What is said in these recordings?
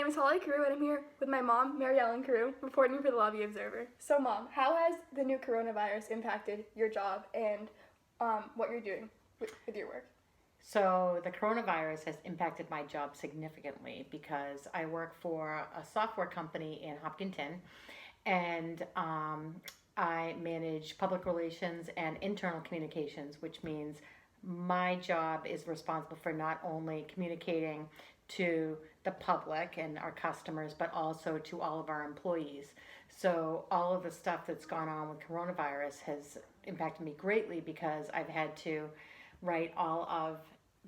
name is Holly Carew, and I'm here with my mom, Mary Ellen Carew, reporting for the Lobby Observer. So, Mom, how has the new coronavirus impacted your job and what you're doing with your work? So the coronavirus has impacted my job significantly because I work for a software company in Hopkinton, and I manage public relations and internal communications, which means my job is responsible for not only communicating to the public and our customers, but also to all of our employees. So all of the stuff that's gone on with coronavirus has impacted me greatly because I've had to write all of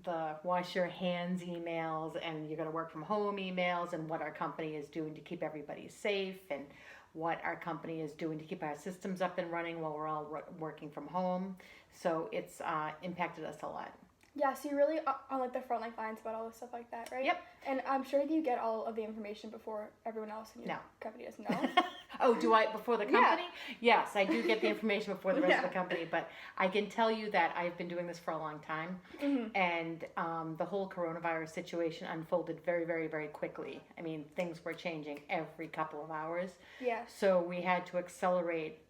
the wash your hands emails and you're going to work from home emails and what our company is doing to keep everybody safe and what our company is doing to keep our systems up and running while we're all working from home. So it's impacted us a lot. Yeah, so you're really on like the front lines about all this stuff like that, right? Yep. And I'm sure that you get all of the information before everyone else in your No. company does. No? Oh, do I before the Yeah. company? Yes, I do get the information before the rest Yeah. of the company, but I can tell you that I've been doing this for a long time, and the whole coronavirus situation unfolded very, very, very quickly. I mean, things were changing every couple of hours. Yeah. So we had to accelerate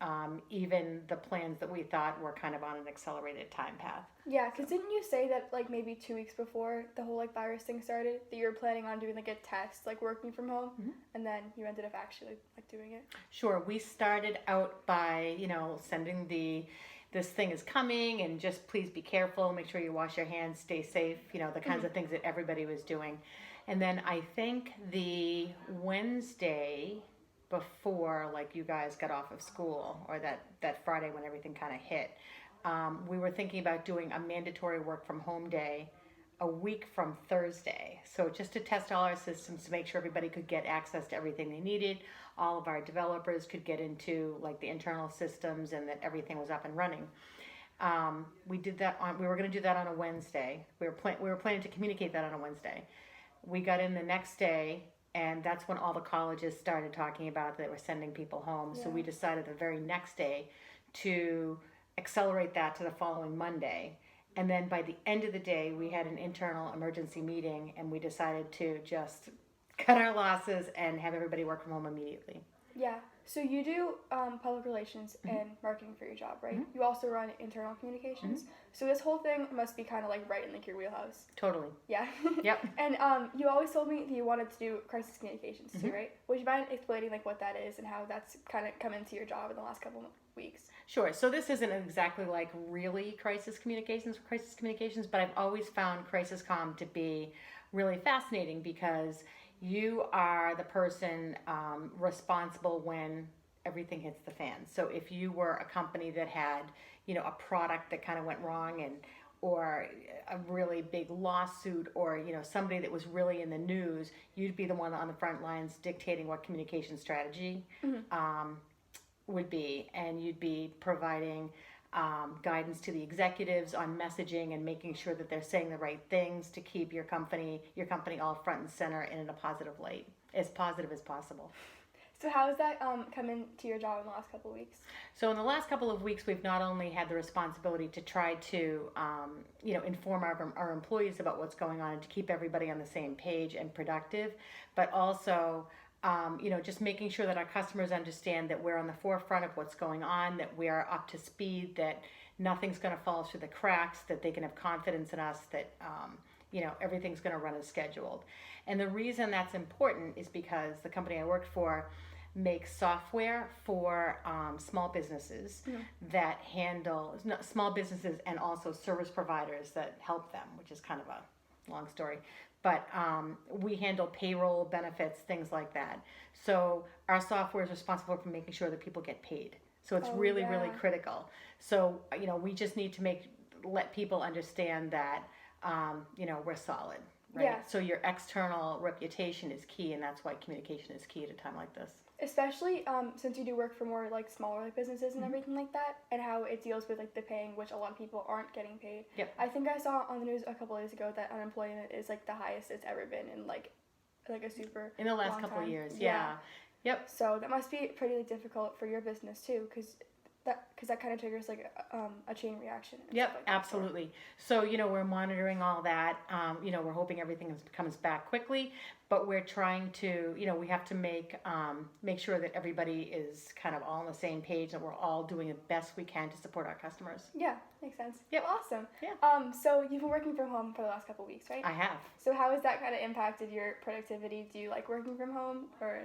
even the plans that we thought were kind of on an accelerated time path. Yeah, because didn't you say that like maybe 2 weeks before the whole like virus thing started that you were planning on doing like a test, like working from home, and then you ended up actually like doing it? Sure, we started out by, sending this thing is coming and just please be careful, make sure you wash your hands, stay safe, the kinds of things that everybody was doing. And then I think the Wednesday before like you guys got off of school or that Friday when everything kind of hit, we were thinking about doing a mandatory work from home day a week from Thursday. So just to test all our systems to make sure everybody could get access to everything they needed. All of our developers could get into like the internal systems and that everything was up and running. We were going to do that on a Wednesday. We were planning to communicate that on a Wednesday. We got in the next day, and that's when all the colleges started talking about that they were sending people home. Yeah. So we decided the very next day to accelerate that to the following Monday. And then by the end of the day, we had an internal emergency meeting and we decided to just cut our losses and have everybody work from home immediately. Yeah. So you do public relations and marketing for your job, right? You also run internal communications. So this whole thing must be kind of like right in like your wheelhouse. Totally. Yeah. Yep. And you always told me that you wanted to do crisis communications too, right? Would you mind explaining like what that is and how that's kind of come into your job in the last couple of weeks? Sure. So this isn't exactly like really crisis communications, but I've always found crisis comm to be really fascinating because you are the person responsible when everything hits the fan. So if you were a company that had, a product that kind of went wrong or a really big lawsuit or, somebody that was really in the news, you'd be the one on the front lines dictating what communication strategy would be, and you'd be providing guidance to the executives on messaging and making sure that they're saying the right things to keep your company all front and center and in a positive light, as positive as possible. So how has that come into your job in the last couple of weeks? So in the last couple of weeks, we've not only had the responsibility to try to, inform our employees about what's going on and to keep everybody on the same page and productive, but also just making sure that our customers understand that we're on the forefront of what's going on, that we are up to speed, that nothing's going to fall through the cracks, that they can have confidence in us, that everything's going to run as scheduled. And the reason that's important is because the company I worked for makes software for small businesses that handle small businesses and also service providers that help them, which is kind of a long story. But we handle payroll, benefits, things like that. So our software is responsible for making sure that people get paid. So it's really critical. So, we just need to let people understand that, we're solid, right? Yeah. So your external reputation is key, and that's why communication is key at a time like this. Especially since you do work for more like smaller like, businesses and everything like that, and how it deals with like the paying, which a lot of people aren't getting paid. Yep. I think I saw on the news a couple of days ago that unemployment is like the highest it's ever been in like a super in the last long couple time. of years. Yeah. Yep. So that must be pretty difficult for your business too, because because that kind of triggers like a chain reaction. And Yep, stuff like that. absolutely. So, we're monitoring all that. We're hoping everything comes back quickly, but we're trying to, we have to make sure that everybody is kind of all on the same page and we're all doing the best we can to support our customers. Yeah, makes sense. Yep. Awesome. Yeah. So you've been working from home for the last couple of weeks, right? I have. So how has that kind of impacted your productivity? Do you like working from home or?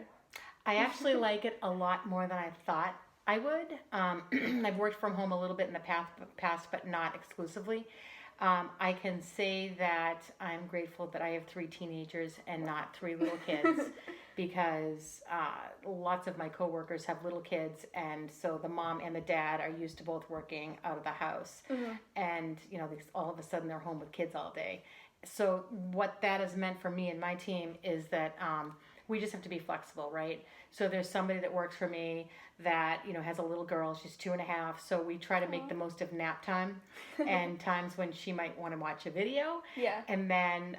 I actually like it a lot more than I thought I would. I've worked from home a little bit in the past, but not exclusively. I can say that I'm grateful that I have 3 teenagers and not 3 little kids because lots of my coworkers have little kids, and so the mom and the dad are used to both working out of the house, and all of a sudden they're home with kids all day. So what that has meant for me and my team is that we just have to be flexible, right? So there's somebody that works for me that has a little girl. She's 2.5. So we try to make the most of nap time and times when she might want to watch a video. Yeah. And then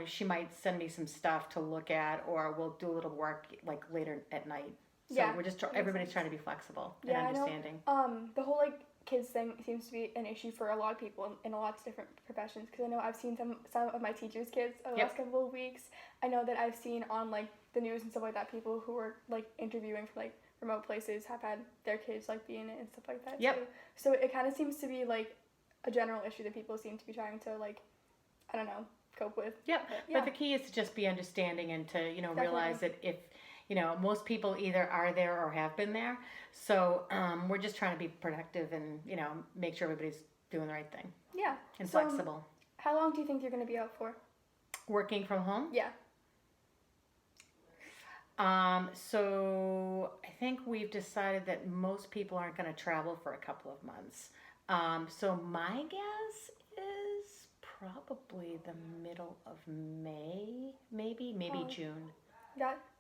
she might send me some stuff to look at, or we'll do a little work like later at night. So Yeah, we're just that makes everybody's sense. trying to be flexible and Yeah, understanding. I know. The whole like kids thing seems to be an issue for a lot of people in a lot of different professions. Because I know I've seen some of my teachers' kids over the Yep. last couple of weeks. I know that I've seen on like the news and stuff like that, people who were like interviewing from like remote places have had their kids like be in it and stuff like that Yep. too. So it kind of seems to be like a general issue that people seem to be trying to like, I don't know, cope with. Yep. Yeah. But the key is to just be understanding and to, realize that if, most people either are there or have been there. So we're just trying to be productive and, make sure everybody's doing the right thing Yeah. and So, flexible. How long do you think you're going to be out for? Working from home. Yeah. So I think we've decided that most people aren't going to travel for a couple of months. So my guess is probably the middle of May, maybe Oh. June.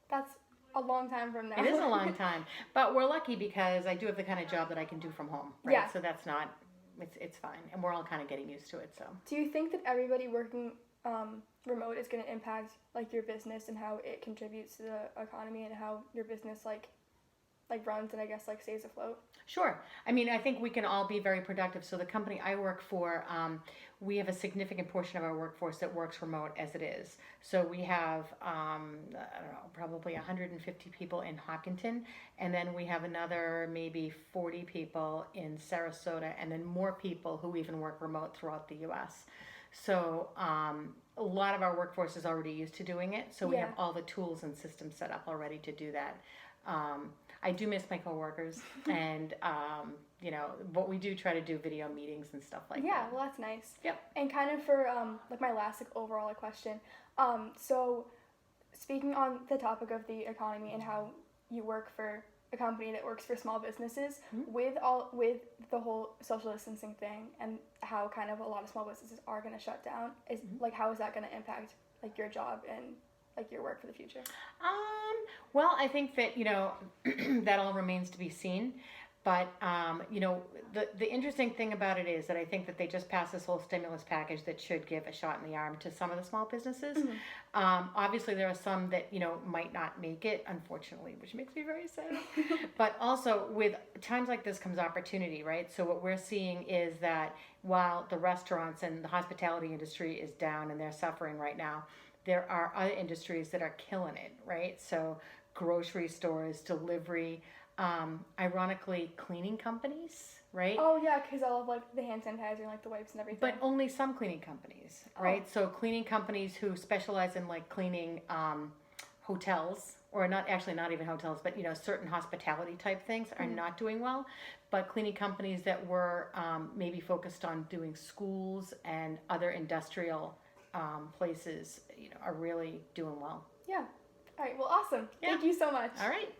That's a long time from now. It is a long time, but we're lucky because I do have the kind of job that I can do from home, right? Yeah. So that's not, it's fine, and we're all kind of getting used to it. So Do you think that everybody working remote is going to impact like your business and how it contributes to the economy and how your business like runs and I guess like stays afloat? sure. I mean, I think we can all be very productive. So the company I work for, we have a significant portion of our workforce that works remote as it is. So we have, I don't know, probably 150 people in Hopkinton, and then we have another maybe 40 people in Sarasota, and then more people who even work remote throughout the U.S. So a lot of our workforce is already used to doing it. So we Yeah. have all the tools and systems set up already to do that. I do miss my coworkers, and but we do try to do video meetings and stuff like Yeah, that. well that's nice. Yep. And kind of for like my last like overall question. So speaking on the topic of the economy and how you work for a company that works for small businesses, with the whole social distancing thing and how kind of a lot of small businesses are going to shut down, is like how is that going to impact like your job and like your work for the future? Well, I think that that all remains to be seen. But the interesting thing about it is that I think that they just passed this whole stimulus package that should give a shot in the arm to some of the small businesses. Obviously, there are some that might not make it, unfortunately, which makes me very sad. But also, with times like this comes opportunity, right? So what we're seeing is that while the restaurants and the hospitality industry is down and they're suffering right now, there are other industries that are killing it, right? So grocery stores, delivery. Ironically, cleaning companies, right? Oh yeah, because all of like the hand sanitizer and like the wipes and everything. But only some cleaning companies, right? So cleaning companies who specialize in like cleaning hotels, or not even hotels, but certain hospitality type things are not doing well. But cleaning companies that were maybe focused on doing schools and other industrial places, are really doing well. Yeah. All right. Well, awesome. Yeah. Thank you so much. All right.